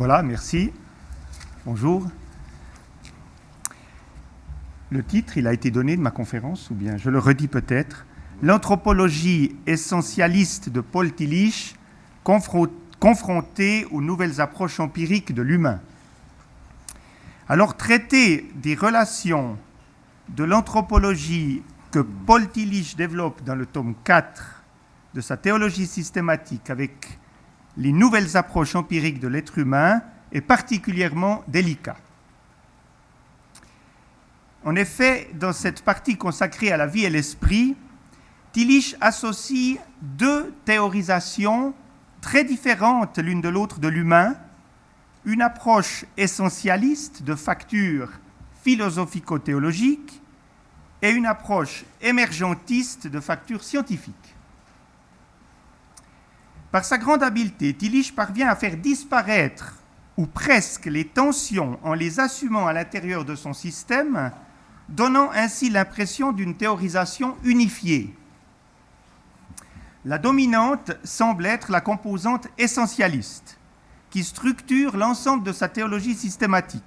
Voilà, merci. Bonjour. Le titre, il a été donné de ma conférence, ou bien je le redis peut-être. L'anthropologie essentialiste de Paul Tillich, confrontée aux nouvelles approches empiriques de l'humain. Alors, traiter des relations de l'anthropologie que Paul Tillich développe dans le tome 4 de sa théologie systématique avec les nouvelles approches empiriques de l'être humain est particulièrement délicat. En effet, dans cette partie consacrée à la vie et l'esprit, Tillich associe deux théorisations très différentes l'une de l'autre de l'humain, une approche essentialiste de facture philosophico-théologique et une approche émergentiste de facture scientifique. Par sa grande habileté, Tillich parvient à faire disparaître, ou presque, les tensions en les assumant à l'intérieur de son système, donnant ainsi l'impression d'une théorisation unifiée. La dominante semble être la composante essentialiste, qui structure l'ensemble de sa théologie systématique.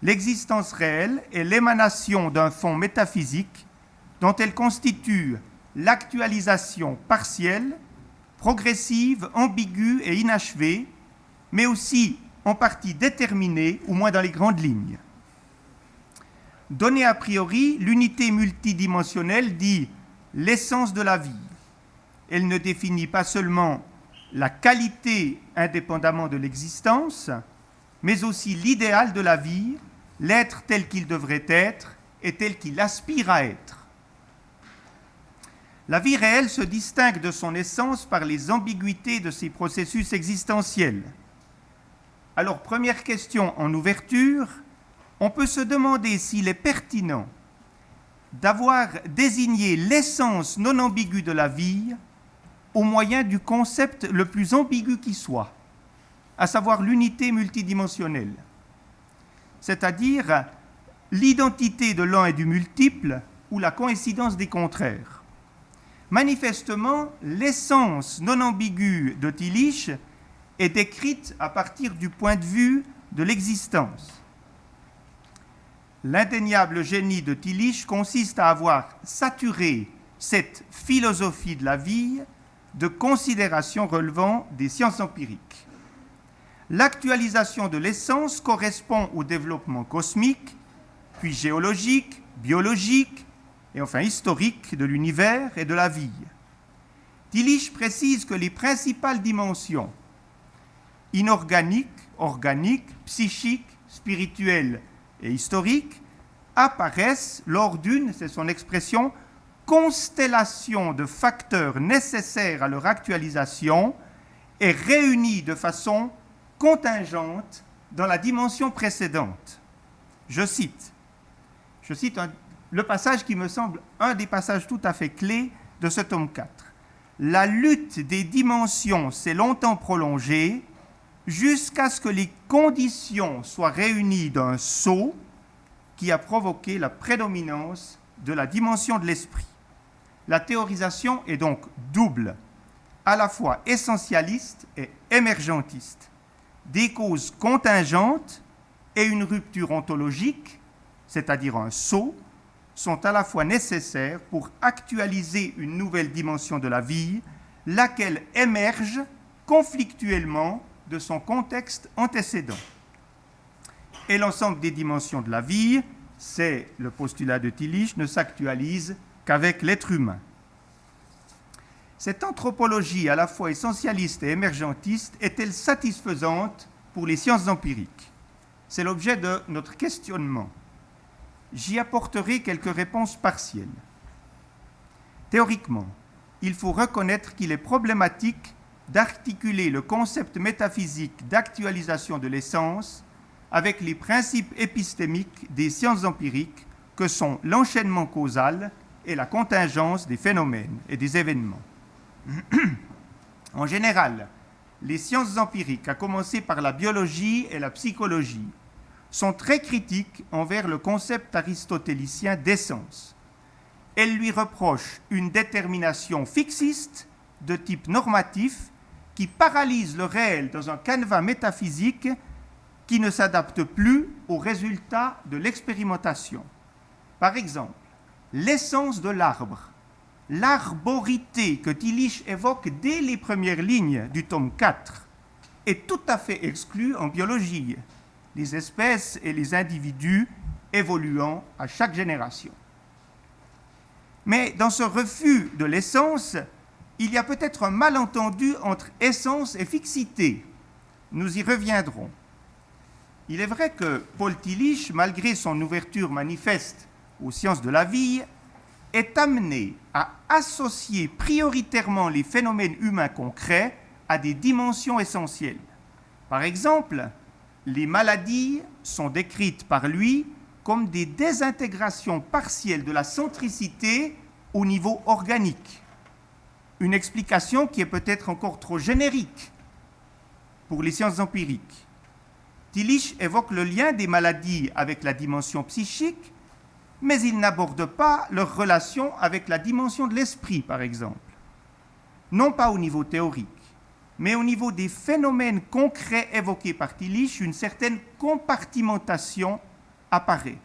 L'existence réelle est l'émanation d'un fond métaphysique dont elle constitue l'actualisation partielle, progressive, ambiguë et inachevée, mais aussi en partie déterminée, au moins dans les grandes lignes. Donnée a priori, l'unité multidimensionnelle dit l'essence de la vie. Elle ne définit pas seulement la qualité indépendamment de l'existence, mais aussi l'idéal de la vie, l'être tel qu'il devrait être et tel qu'il aspire à être. La vie réelle se distingue de son essence par les ambiguïtés de ses processus existentiels. Alors, première question en ouverture, on peut se demander s'il est pertinent d'avoir désigné l'essence non ambiguë de la vie au moyen du concept le plus ambigu qui soit, à savoir l'unité multidimensionnelle, c'est-à-dire l'identité de l'un et du multiple ou la coïncidence des contraires. Manifestement, l'essence non ambiguë de Tillich est décrite à partir du point de vue de l'existence. L'indéniable génie de Tillich consiste à avoir saturé cette philosophie de la vie de considérations relevant des sciences empiriques. L'actualisation de l'essence correspond au développement cosmique, puis géologique, biologique, et enfin historique de l'univers et de la vie. Tillich précise que les principales dimensions inorganiques, organiques, psychiques, spirituelles et historiques apparaissent lors d'une, c'est son expression, constellation de facteurs nécessaires à leur actualisation et réunis de façon contingente dans la dimension précédente. Je cite le passage qui me semble un des passages tout à fait clés de ce tome 4. La lutte des dimensions s'est longtemps prolongée jusqu'à ce que les conditions soient réunies d'un saut qui a provoqué la prédominance de la dimension de l'esprit. La théorisation est donc double, à la fois essentialiste et émergentiste. Des causes contingentes et une rupture ontologique, c'est-à-dire un saut, sont à la fois nécessaires pour actualiser une nouvelle dimension de la vie, laquelle émerge conflictuellement de son contexte antécédent. Et l'ensemble des dimensions de la vie, c'est le postulat de Tillich, ne s'actualise qu'avec l'être humain. Cette anthropologie à la fois essentialiste et émergentiste est-elle satisfaisante pour les sciences empiriques? C'est l'objet de notre questionnement. J'y apporterai quelques réponses partielles. Théoriquement, il faut reconnaître qu'il est problématique d'articuler le concept métaphysique d'actualisation de l'essence avec les principes épistémiques des sciences empiriques que sont l'enchaînement causal et la contingence des phénomènes et des événements. En général, les sciences empiriques, à commencer par la biologie et la psychologie, sont très critiques envers le concept aristotélicien d'essence. Elles lui reprochent une détermination fixiste de type normatif qui paralyse le réel dans un canevas métaphysique qui ne s'adapte plus aux résultats de l'expérimentation. Par exemple, l'essence de l'arbre, l'arborité que Tillich évoque dès les premières lignes du tome 4, est tout à fait exclue en biologie, les espèces et les individus évoluant à chaque génération. Mais dans ce refus de l'essence, il y a peut-être un malentendu entre essence et fixité. Nous y reviendrons. Il est vrai que Paul Tillich, malgré son ouverture manifeste aux sciences de la vie, est amené à associer prioritairement les phénomènes humains concrets à des dimensions essentielles. Par exemple, les maladies sont décrites par lui comme des désintégrations partielles de la centricité au niveau organique. Une explication qui est peut-être encore trop générique pour les sciences empiriques. Tillich évoque le lien des maladies avec la dimension psychique, mais il n'aborde pas leur relation avec la dimension de l'esprit, par exemple. Non pas au niveau théorique, mais au niveau des phénomènes concrets évoqués par Tillich, une certaine compartimentation apparaît.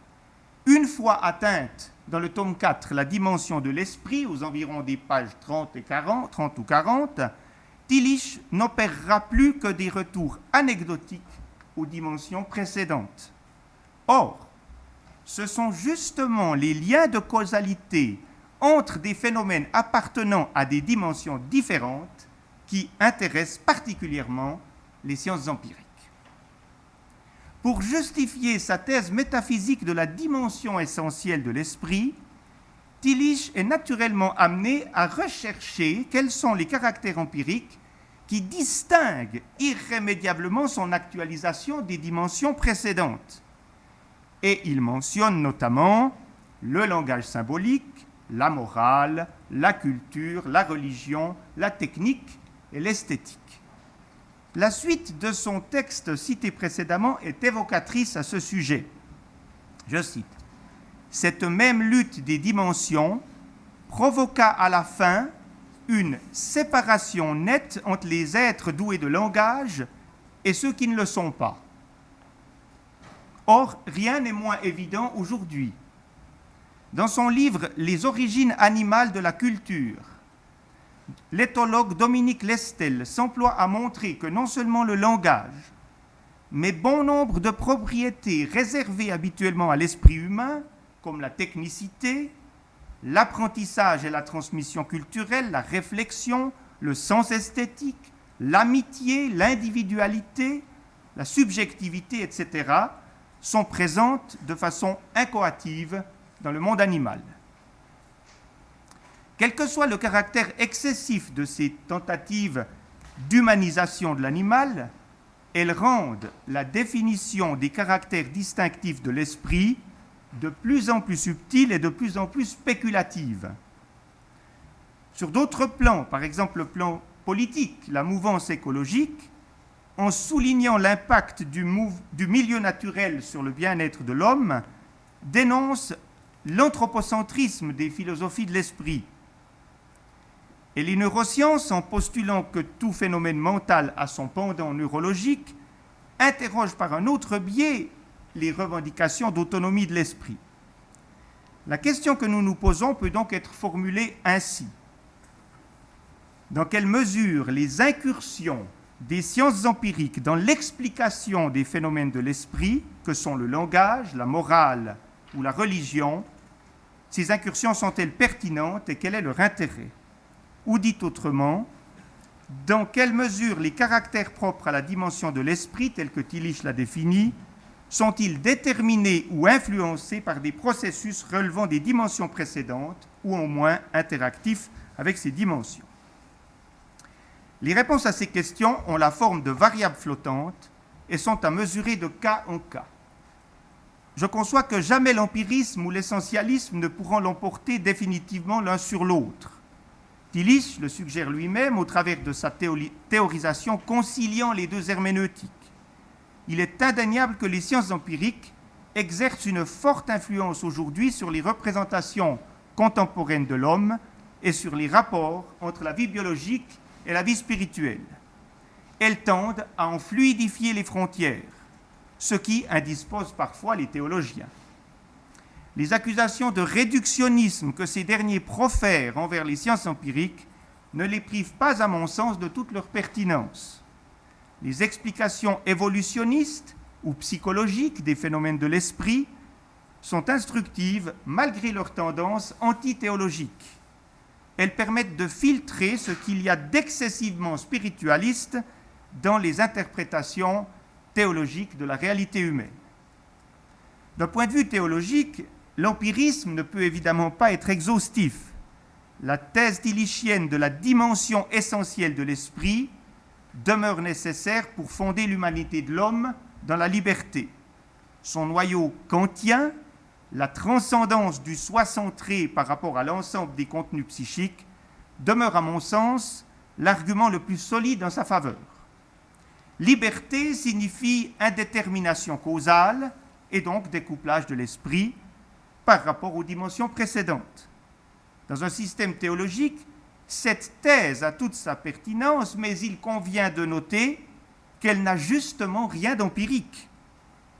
Une fois atteinte dans le tome 4 la dimension de l'esprit, aux environs des pages 30 ou 40, Tillich n'opérera plus que des retours anecdotiques aux dimensions précédentes. Or, ce sont justement les liens de causalité entre des phénomènes appartenant à des dimensions différentes qui intéressent particulièrement les sciences empiriques. Pour justifier sa thèse métaphysique de la dimension essentielle de l'esprit, Tillich est naturellement amené à rechercher quels sont les caractères empiriques qui distinguent irrémédiablement son actualisation des dimensions précédentes. Et il mentionne notamment le langage symbolique, la morale, la culture, la religion, la technique et l'esthétique. La suite de son texte cité précédemment est évocatrice à ce sujet. Je cite : « Cette même lutte des dimensions provoqua à la fin une séparation nette entre les êtres doués de langage et ceux qui ne le sont pas. Or, rien n'est moins évident aujourd'hui. Dans son livre « Les origines animales de la culture », l'éthologue Dominique Lestel s'emploie à montrer que non seulement le langage, mais bon nombre de propriétés réservées habituellement à l'esprit humain, comme la technicité, l'apprentissage et la transmission culturelle, la réflexion, le sens esthétique, l'amitié, l'individualité, la subjectivité, etc., sont présentes de façon incoative dans le monde animal. Quel que soit le caractère excessif de ces tentatives d'humanisation de l'animal, elles rendent la définition des caractères distinctifs de l'esprit de plus en plus subtile et de plus en plus spéculative. Sur d'autres plans, par exemple le plan politique, la mouvance écologique, en soulignant l'impact du milieu naturel sur le bien-être de l'homme, dénonce l'anthropocentrisme des philosophies de l'esprit. Et les neurosciences, en postulant que tout phénomène mental a son pendant neurologique, interrogent par un autre biais les revendications d'autonomie de l'esprit. La question que nous nous posons peut donc être formulée ainsi. Dans quelle mesure les incursions des sciences empiriques dans l'explication des phénomènes de l'esprit, que sont le langage, la morale ou la religion, ces incursions sont-elles pertinentes et quel est leur intérêt ? Ou dit autrement, dans quelle mesure les caractères propres à la dimension de l'esprit, tels que Tillich l'a défini, sont-ils déterminés ou influencés par des processus relevant des dimensions précédentes ou au moins interactifs avec ces dimensions ? Les réponses à ces questions ont la forme de variables flottantes et sont à mesurer de cas en cas. Je conçois que jamais l'empirisme ou l'essentialisme ne pourront l'emporter définitivement l'un sur l'autre. Tillich le suggère lui-même au travers de sa théorisation conciliant les deux herméneutiques. Il est indéniable que les sciences empiriques exercent une forte influence aujourd'hui sur les représentations contemporaines de l'homme et sur les rapports entre la vie biologique et la vie spirituelle. elles tendent à en fluidifier les frontières, ce qui indispose parfois les théologiens. Les accusations de réductionnisme que ces derniers profèrent envers les sciences empiriques ne les privent pas, à mon sens, de toute leur pertinence. Les explications évolutionnistes ou psychologiques des phénomènes de l'esprit sont instructives malgré leur tendance antithéologique. Elles permettent de filtrer ce qu'il y a d'excessivement spiritualiste dans les interprétations théologiques de la réalité humaine. D'un point de vue théologique, l'empirisme ne peut évidemment pas être exhaustif. La thèse tillichienne de la dimension essentielle de l'esprit demeure nécessaire pour fonder l'humanité de l'homme dans la liberté. Son noyau kantien, la transcendance du soi centré par rapport à l'ensemble des contenus psychiques, demeure à mon sens l'argument le plus solide en sa faveur. Liberté signifie indétermination causale et donc découplage de l'esprit par rapport aux dimensions précédentes. Dans un système théologique, cette thèse a toute sa pertinence, mais il convient de noter qu'elle n'a justement rien d'empirique.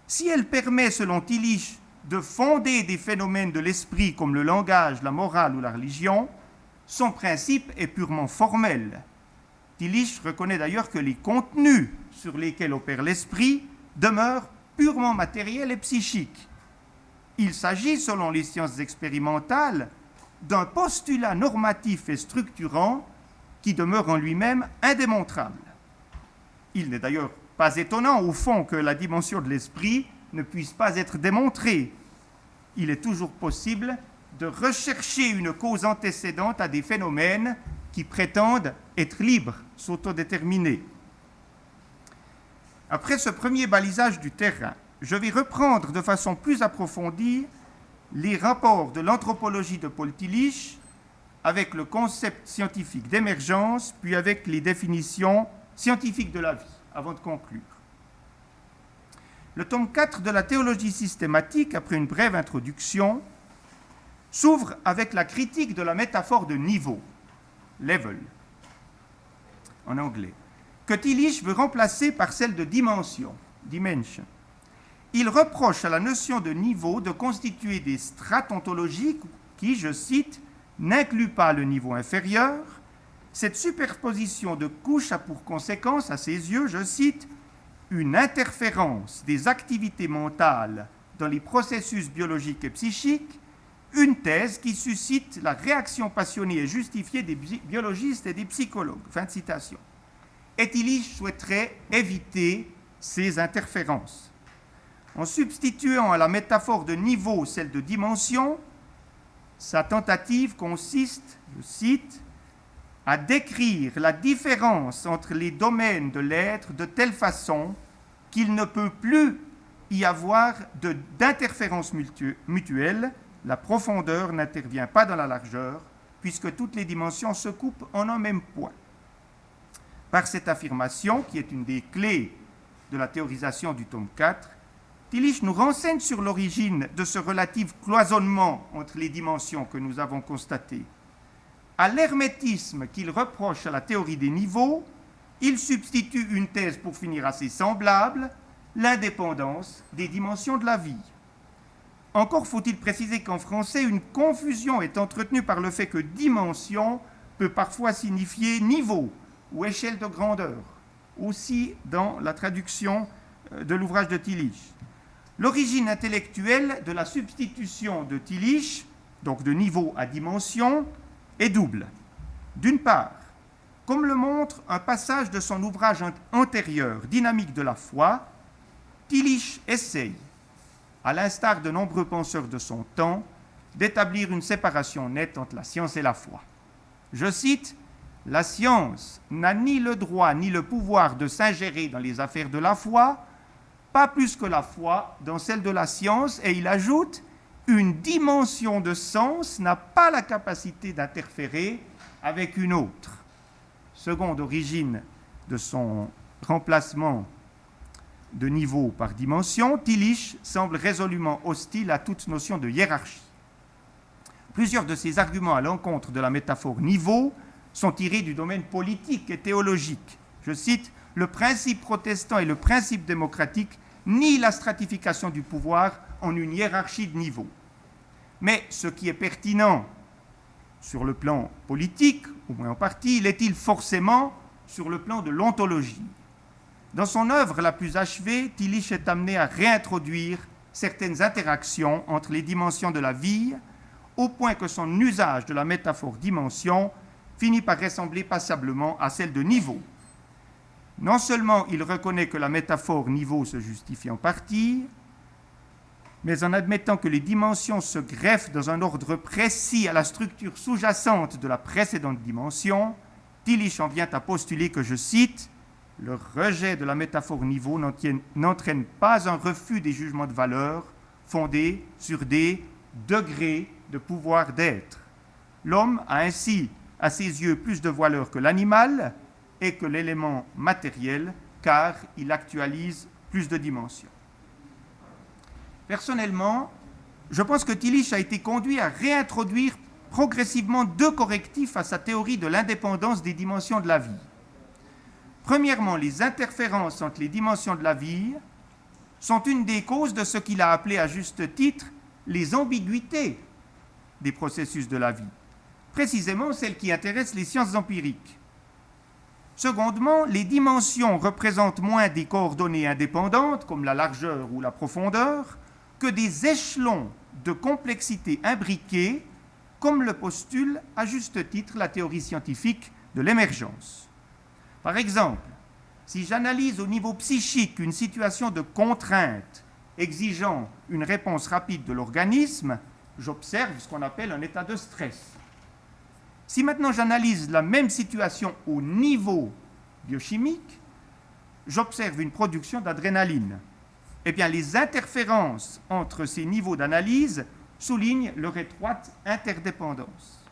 Si elle permet, selon Tillich, de fonder des phénomènes de l'esprit comme le langage, la morale ou la religion, son principe est purement formel. Tillich reconnaît d'ailleurs que les contenus sur lesquels opère l'esprit demeurent purement matériels et psychiques. Il s'agit, selon les sciences expérimentales, d'un postulat normatif et structurant qui demeure en lui-même indémontrable. Il n'est d'ailleurs pas étonnant, au fond, que la dimension de l'esprit ne puisse pas être démontrée. Il est toujours possible de rechercher une cause antécédente à des phénomènes qui prétendent être libres, s'autodéterminer. Après ce premier balisage du terrain, je vais reprendre de façon plus approfondie les rapports de l'anthropologie de Paul Tillich avec le concept scientifique d'émergence, puis avec les définitions scientifiques de la vie, avant de conclure. Le tome 4 de la théologie systématique, après une brève introduction, s'ouvre avec la critique de la métaphore de niveau, level, en anglais, que Tillich veut remplacer par celle de dimension, dimension. Il reproche à la notion de niveau de constituer des strates ontologiques qui, je cite, n'incluent pas le niveau inférieur. Cette superposition de couches a pour conséquence, à ses yeux, je cite, une interférence des activités mentales dans les processus biologiques et psychiques, une thèse qui suscite la réaction passionnée et justifiée des biologistes et des psychologues. Fin de citation. Et Tillich souhaiterait éviter ces interférences. En substituant à la métaphore de niveau celle de dimension, sa tentative consiste, je cite, à décrire la différence entre les domaines de l'être de telle façon qu'il ne peut plus y avoir d'interférence mutuelle. La profondeur n'intervient pas dans la largeur, puisque toutes les dimensions se coupent en un même point. Par cette affirmation, qui est une des clés de la théorisation du tome 4, Tillich nous renseigne sur l'origine de ce relatif cloisonnement entre les dimensions que nous avons constaté. À l'hermétisme qu'il reproche à la théorie des niveaux, il substitue une thèse pour finir assez semblable, l'indépendance des dimensions de la vie. Encore faut-il préciser qu'en français, une confusion est entretenue par le fait que dimension peut parfois signifier niveau ou échelle de grandeur, aussi dans la traduction de l'ouvrage de Tillich. L'origine intellectuelle de la substitution de Tillich, donc de niveau à dimension, est double. D'une part, comme le montre un passage de son ouvrage antérieur, Dynamique de la foi, Tillich essaye, à l'instar de nombreux penseurs de son temps, d'établir une séparation nette entre la science et la foi. Je cite, « La science n'a ni le droit ni le pouvoir de s'ingérer dans les affaires de la foi, pas plus que la foi dans celle de la science, et il ajoute « Une dimension de sens n'a pas la capacité d'interférer avec une autre. » Seconde origine de son remplacement de niveau par dimension, Tillich semble résolument hostile à toute notion de hiérarchie. Plusieurs de ses arguments à l'encontre de la métaphore niveau sont tirés du domaine politique et théologique. Je cite, le principe protestant et le principe démocratique nient la stratification du pouvoir en une hiérarchie de niveaux. Mais ce qui est pertinent sur le plan politique, au moins en partie, l'est-il forcément sur le plan de l'ontologie. Dans son œuvre la plus achevée, Tillich est amené à réintroduire certaines interactions entre les dimensions de la vie, au point que son usage de la métaphore dimension finit par ressembler passablement à celle de niveau. Non seulement il reconnaît que la métaphore niveau se justifie en partie, mais en admettant que les dimensions se greffent dans un ordre précis à la structure sous-jacente de la précédente dimension, Tillich en vient à postuler que, je cite, « Le rejet de la métaphore niveau n'entraîne pas un refus des jugements de valeur fondés sur des degrés de pouvoir d'être. L'homme a ainsi, à ses yeux, plus de valeur que l'animal et que l'élément matériel, car il actualise plus de dimensions. » Personnellement, je pense que Tillich a été conduit à réintroduire progressivement deux correctifs à sa théorie de l'indépendance des dimensions de la vie. Premièrement, les interférences entre les dimensions de la vie sont une des causes de ce qu'il a appelé à juste titre les ambiguïtés des processus de la vie, précisément celles qui intéressent les sciences empiriques. Secondement, les dimensions représentent moins des coordonnées indépendantes, comme la largeur ou la profondeur, que des échelons de complexité imbriqués, comme le postule à juste titre la théorie scientifique de l'émergence. Par exemple, si j'analyse au niveau psychique une situation de contrainte exigeant une réponse rapide de l'organisme, j'observe ce qu'on appelle un état de stress. Si maintenant j'analyse la même situation au niveau biochimique, j'observe une production d'adrénaline. Eh bien, les interférences entre ces niveaux d'analyse soulignent leur étroite interdépendance.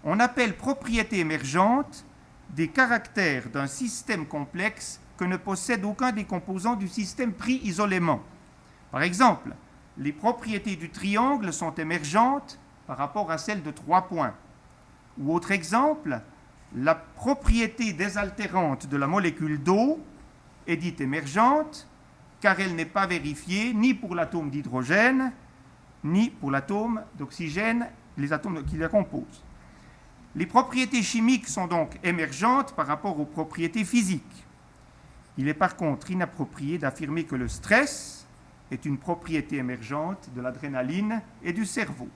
On appelle propriétés émergentes des caractères d'un système complexe que ne possède aucun des composants du système pris isolément. Par exemple, les propriétés du triangle sont émergentes par rapport à celles de 3 points. Ou autre exemple, la propriété désaltérante de la molécule d'eau est dite émergente car elle n'est pas vérifiée ni pour l'atome d'hydrogène, ni pour l'atome d'oxygène, les atomes qui la composent. Les propriétés chimiques sont donc émergentes par rapport aux propriétés physiques. Il est par contre inapproprié d'affirmer que le stress est une propriété émergente de l'adrénaline et du cerveau.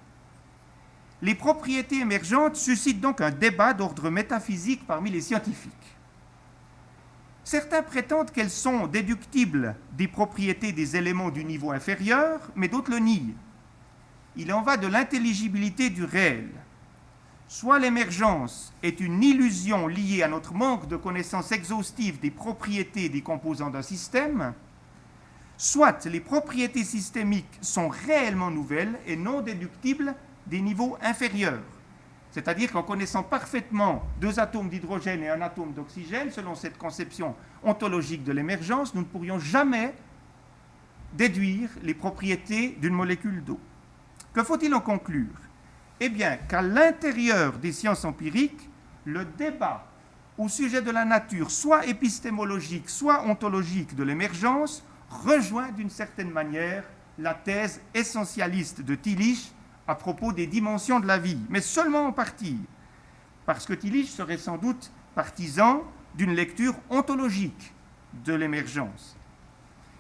Les propriétés émergentes suscitent donc un débat d'ordre métaphysique parmi les scientifiques. Certains prétendent qu'elles sont déductibles des propriétés des éléments du niveau inférieur, mais d'autres le nient. Il en va de l'intelligibilité du réel. Soit l'émergence est une illusion liée à notre manque de connaissances exhaustives des propriétés des composants d'un système, soit les propriétés systémiques sont réellement nouvelles et non déductibles des niveaux inférieurs. C'est-à-dire qu'en connaissant parfaitement 2 atomes d'hydrogène et 1 atome d'oxygène, selon cette conception ontologique de l'émergence, nous ne pourrions jamais déduire les propriétés d'une molécule d'eau. Que faut-il en conclure ? Eh bien, qu'à l'intérieur des sciences empiriques, le débat au sujet de la nature, soit épistémologique, soit ontologique de l'émergence, rejoint d'une certaine manière la thèse essentialiste de Tillich à propos des dimensions de la vie, mais seulement en partie, parce que Tillich serait sans doute partisan d'une lecture ontologique de l'émergence.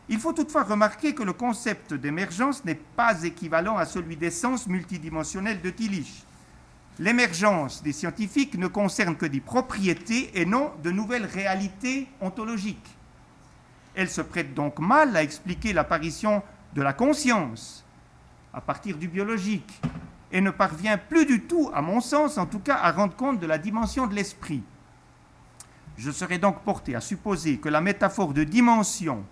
Il faut toutefois remarquer que le concept d'émergence n'est pas équivalent à celui d'essence multidimensionnelle de Tillich. L'émergence des scientifiques ne concerne que des propriétés et non de nouvelles réalités ontologiques. Elle se prête donc mal à expliquer l'apparition de la conscience à partir du biologique et ne parvient plus du tout, à mon sens en tout cas, à rendre compte de la dimension de l'esprit. Je serais donc porté à supposer que la métaphore de dimension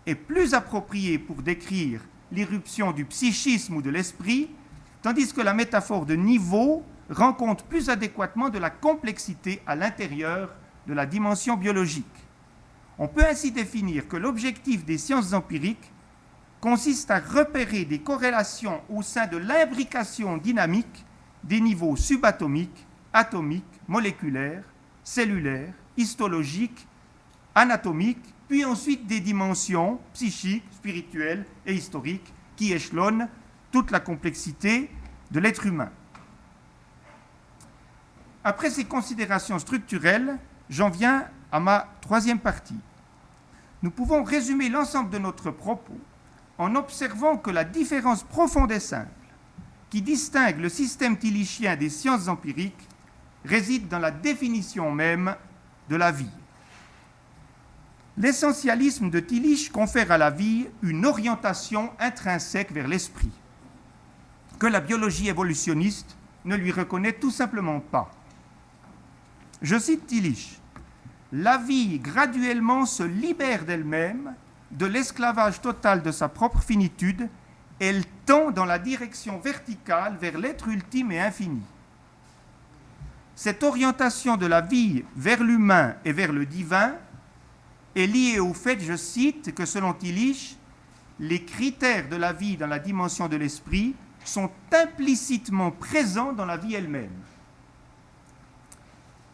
est plus appropriée pour décrire l'irruption du psychisme ou de l'esprit, tandis que la métaphore de niveau rend compte plus adéquatement de la complexité à l'intérieur de la dimension biologique. On peut ainsi définir que l'objectif des sciences empiriques consiste à repérer des corrélations au sein de l'imbrication dynamique des niveaux subatomiques, atomiques, moléculaires, cellulaires, histologiques anatomiques, puis ensuite des dimensions psychiques, spirituelles et historiques qui échelonnent toute la complexité de l'être humain. Après ces considérations structurelles, j'en viens à ma troisième partie. Nous pouvons résumer l'ensemble de notre propos en observant que la différence profonde et simple qui distingue le système tillichien des sciences empiriques réside dans la définition même de la vie. L'essentialisme de Tillich confère à la vie une orientation intrinsèque vers l'esprit, que la biologie évolutionniste ne lui reconnaît tout simplement pas. Je cite Tillich, « La vie graduellement se libère d'elle-même, de l'esclavage total de sa propre finitude, elle tend dans la direction verticale vers l'être ultime et infini. Cette orientation de la vie vers l'humain et vers le divin est liée au fait, je cite, que selon Tillich, les critères de la vie dans la dimension de l'esprit sont implicitement présents dans la vie elle-même.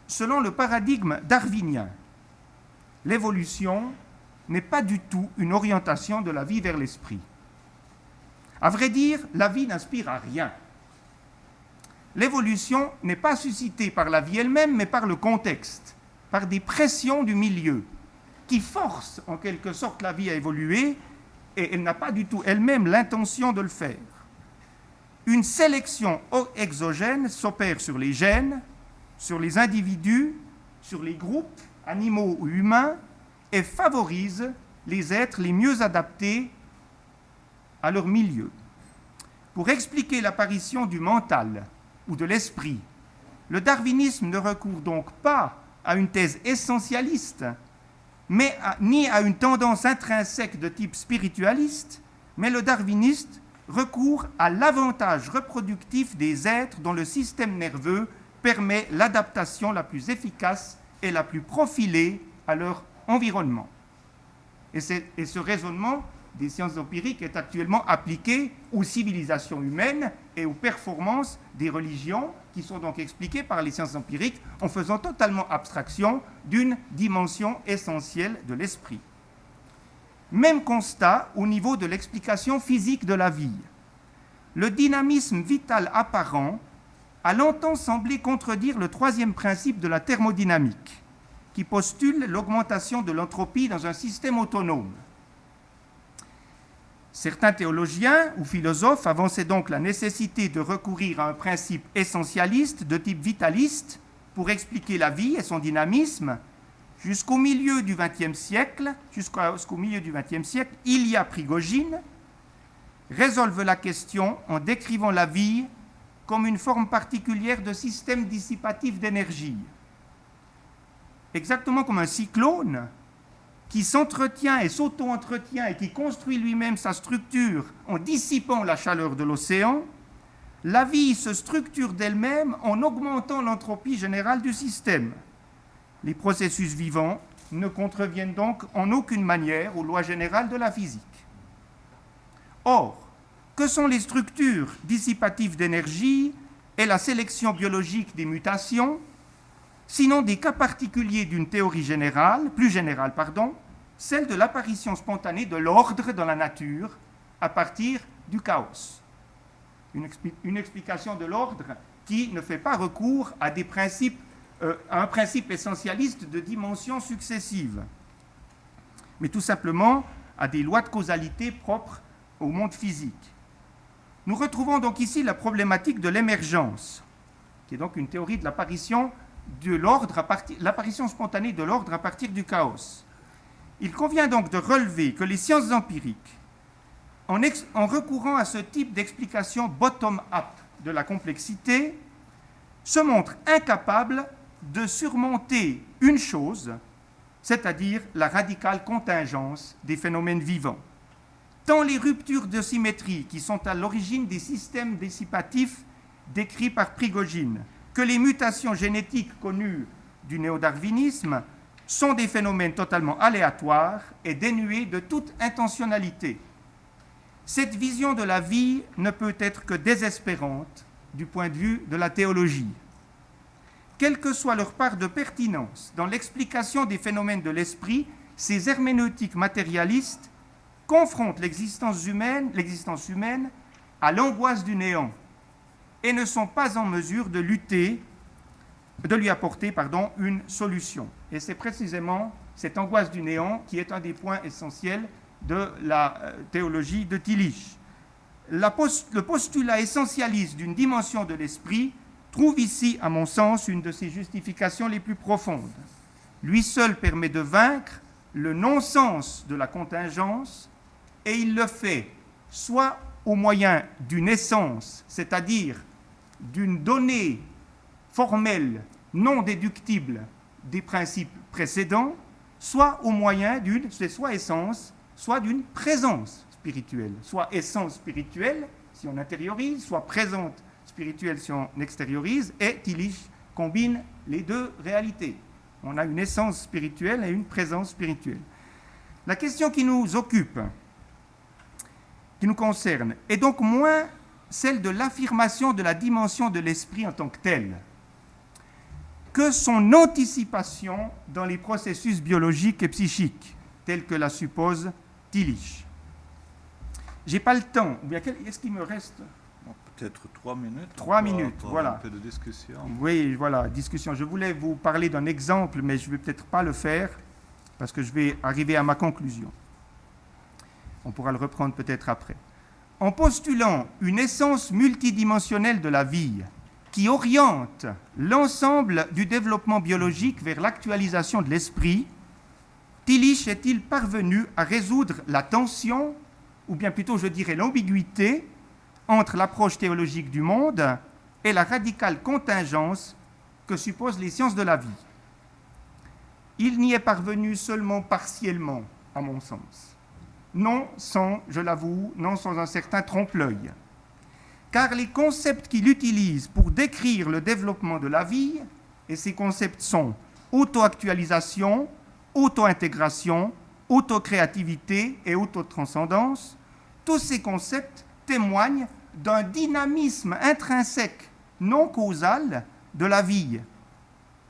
Selon le paradigme darwinien, l'évolution n'est pas du tout une orientation de la vie vers l'esprit. À vrai dire, la vie n'inspire à rien. L'évolution n'est pas suscitée par la vie elle-même, mais par le contexte, par des pressions du milieu, qui forcent en quelque sorte la vie à évoluer, et elle n'a pas du tout elle-même l'intention de le faire. Une sélection exogène s'opère sur les gènes, sur les individus, sur les groupes, animaux ou humains, et favorise les êtres les mieux adaptés à leur milieu. Pour expliquer l'apparition du mental ou de l'esprit, le darwinisme ne recourt donc pas à une thèse essentialiste, ni à une tendance intrinsèque de type spiritualiste, mais le darwiniste recourt à l'avantage reproductif des êtres dont le système nerveux permet l'adaptation la plus efficace et la plus profilée à leur environnement. Et ce raisonnement des sciences empiriques est actuellement appliqué aux civilisations humaines et aux performances des religions qui sont donc expliquées par les sciences empiriques en faisant totalement abstraction d'une dimension essentielle de l'esprit. Même constat au niveau de l'explication physique de la vie. Le dynamisme vital apparent a longtemps semblé contredire le troisième principe de la thermodynamique, qui postule l'augmentation de l'entropie dans un système autonome. Certains théologiens ou philosophes avançaient donc la nécessité de recourir à un principe essentialiste de type vitaliste pour expliquer la vie et son dynamisme. Jusqu'au milieu du XXe siècle, Ilya Prigogine résolve la question en décrivant la vie comme une forme particulière de système dissipatif d'énergie. Exactement comme un cyclone qui s'entretient et s'auto-entretient et qui construit lui-même sa structure en dissipant la chaleur de l'océan, la vie se structure d'elle-même en augmentant l'entropie générale du système. Les processus vivants ne contreviennent donc en aucune manière aux lois générales de la physique. Or, que sont les structures dissipatives d'énergie et la sélection biologique des mutations, sinon des cas particuliers d'une théorie générale, plus générale, celle de l'apparition spontanée de l'ordre dans la nature à partir du chaos. Une explication de l'ordre qui ne fait pas recours à un principe essentialiste de dimensions successives, mais tout simplement à des lois de causalité propres au monde physique. Nous retrouvons donc ici la problématique de l'émergence, qui est donc une théorie de l'apparition spontanée de l'ordre à partir du chaos. Il convient donc de relever que les sciences empiriques, en recourant à ce type d'explication bottom-up de la complexité, se montrent incapables de surmonter une chose, c'est-à-dire la radicale contingence des phénomènes vivants. Tant les ruptures de symétrie qui sont à l'origine des systèmes dissipatifs décrits par Prigogine, que les mutations génétiques connues du néo-darwinisme sont des phénomènes totalement aléatoires et dénués de toute intentionnalité. Cette vision de la vie ne peut être que désespérante du point de vue de la théologie. quelle que soit leur part de pertinence dans l'explication des phénomènes de l'esprit, ces herméneutiques matérialistes confrontent l'existence humaine à l'angoisse du néant et ne sont pas en mesure de lui apporter une solution. Et c'est précisément cette angoisse du néant qui est un des points essentiels de la théologie de Tillich. Le postulat essentialiste d'une dimension de l'esprit trouve ici, à mon sens, une de ses justifications les plus profondes. Lui seul permet de vaincre le non-sens de la contingence, et il le fait soit au moyen d'une essence, c'est-à-dire d'une donnée formelle non déductible des principes précédents, soit au moyen c'est soit essence, soit d'une présence spirituelle, soit essence spirituelle si on intériorise, soit présente spirituelle si on extériorise, et Tillich combine les deux réalités. On a une essence spirituelle et une présence spirituelle. La question qui nous occupe, qui nous concerne, est donc moins celle de l'affirmation de la dimension de l'esprit en tant que telle, que son anticipation dans les processus biologiques et psychiques, tels que la suppose Tillich. Je n'ai pas le temps. Est-ce qu'il me reste peut-être 3 minutes. 3 minutes, voilà. Un peu de discussion. Oui, voilà, discussion. Je voulais vous parler d'un exemple, mais je ne vais peut-être pas le faire, parce que je vais arriver à ma conclusion. On pourra le reprendre peut-être après. En postulant une essence multidimensionnelle de la vie, qui oriente l'ensemble du développement biologique vers l'actualisation de l'esprit, Tillich est-il parvenu à résoudre la tension, ou bien plutôt je dirais l'ambiguïté, entre l'approche théologique du monde et la radicale contingence que supposent les sciences de la vie. Il n'y est parvenu seulement partiellement, à mon sens. Non sans, je l'avoue, non sans un certain trompe-l'œil. Car les concepts qu'il utilise pour décrire le développement de la vie, et ces concepts sont auto-actualisation, auto-intégration, auto-créativité et auto-transcendance, tous ces concepts témoignent d'un dynamisme intrinsèque, non causal, de la vie,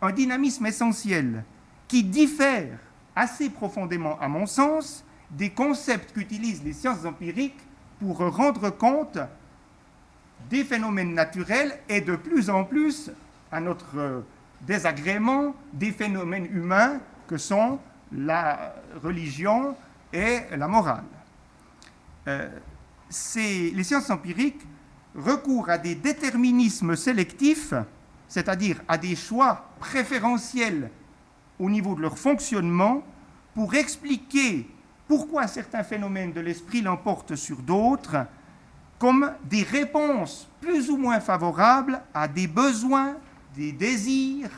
un dynamisme essentiel qui diffère assez profondément, à mon sens, des concepts qu'utilisent les sciences empiriques pour rendre compte des phénomènes naturels et de plus en plus, à notre désagrément, des phénomènes humains que sont la religion et la morale. Les sciences empiriques recourent à des déterminismes sélectifs, c'est-à-dire à des choix préférentiels au niveau de leur fonctionnement, pour expliquer pourquoi certains phénomènes de l'esprit l'emportent sur d'autres, comme des réponses plus ou moins favorables à des besoins, des désirs,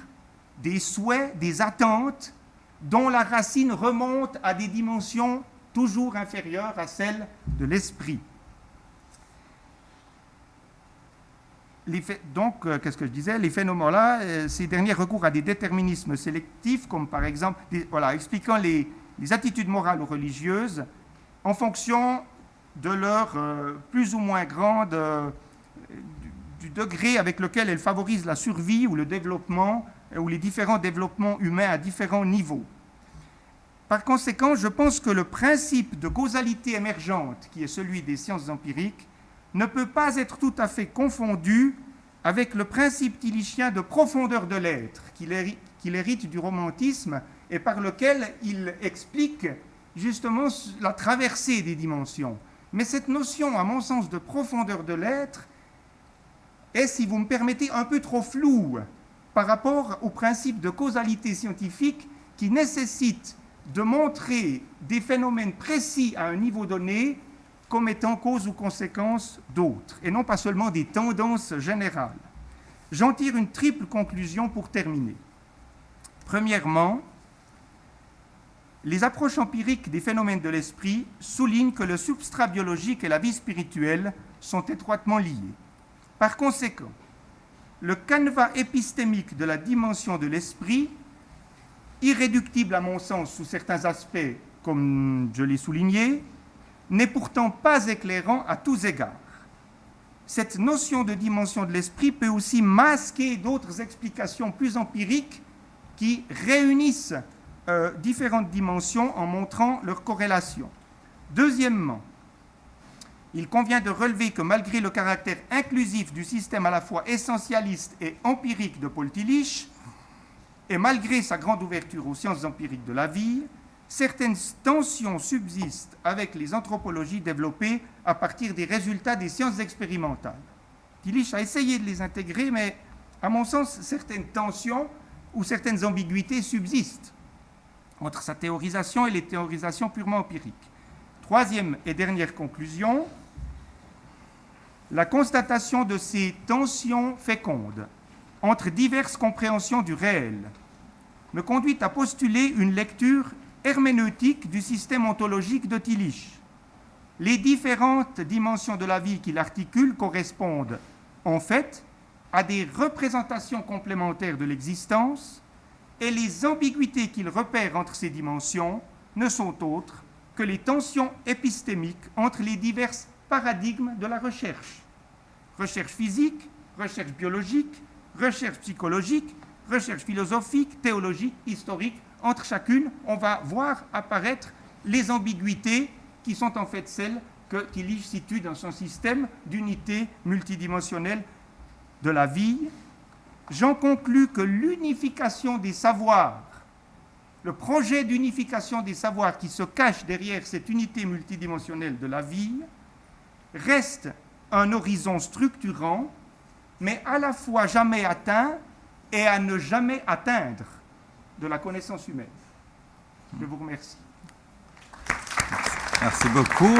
des souhaits, des attentes, dont la racine remonte à des dimensions toujours inférieures à celles de l'esprit. Donc, qu'est-ce que je disais? Les phénomènes-là, ces derniers recourent à des déterminismes sélectifs, comme par exemple, expliquant les attitudes morales ou religieuses en fonction de leur plus ou moins grande, du degré avec lequel elles favorisent la survie ou le développement, ou les différents développements humains à différents niveaux. Par conséquent, je pense que le principe de causalité émergente, qui est celui des sciences empiriques, ne peut pas être tout à fait confondu avec le principe tillichien de profondeur de l'être, qu'il hérite du romantisme et par lequel il explique justement la traversée des dimensions. Mais cette notion, à mon sens, de profondeur de l'être est, si vous me permettez, un peu trop floue par rapport au principe de causalité scientifique qui nécessite de montrer des phénomènes précis à un niveau donné comme étant cause ou conséquence d'autres, et non pas seulement des tendances générales. J'en tire une triple conclusion pour terminer. Premièrement, les approches empiriques des phénomènes de l'esprit soulignent que le substrat biologique et la vie spirituelle sont étroitement liés. Par conséquent, le canevas épistémique de la dimension de l'esprit, irréductible à mon sens sous certains aspects, comme je l'ai souligné, n'est pourtant pas éclairant à tous égards. cette notion de dimension de l'esprit peut aussi masquer d'autres explications plus empiriques qui réunissent différentes dimensions en montrant leur corrélation. Deuxièmement, il convient de relever que malgré le caractère inclusif du système à la fois essentialiste et empirique de Paul Tillich, et malgré sa grande ouverture aux sciences empiriques de la vie, certaines tensions subsistent avec les anthropologies développées à partir des résultats des sciences expérimentales. Tillich a essayé de les intégrer, mais à mon sens, certaines tensions ou certaines ambiguïtés subsistent entre sa théorisation et les théorisations purement empiriques. Troisième et dernière conclusion, la constatation de ces tensions fécondes entre diverses compréhensions du réel me conduit à postuler une lecture herméneutique du système ontologique de Tillich. Les différentes dimensions de la vie qu'il articule correspondent en fait à des représentations complémentaires de l'existence, et les ambiguïtés qu'il repère entre ces dimensions ne sont autres que les tensions épistémiques entre les divers paradigmes de la recherche. Recherche physique, recherche biologique, recherche psychologique, recherche philosophique, théologique, historique. Entre chacune, on va voir apparaître les ambiguïtés qui sont en fait celles que Tillich situe dans son système d'unité multidimensionnelle de la vie. J'en conclus que l'unification des savoirs, le projet d'unification des savoirs qui se cache derrière cette unité multidimensionnelle de la vie, reste un horizon structurant, mais à la fois jamais atteint et à ne jamais atteindre de la connaissance humaine. Je vous remercie. Merci beaucoup.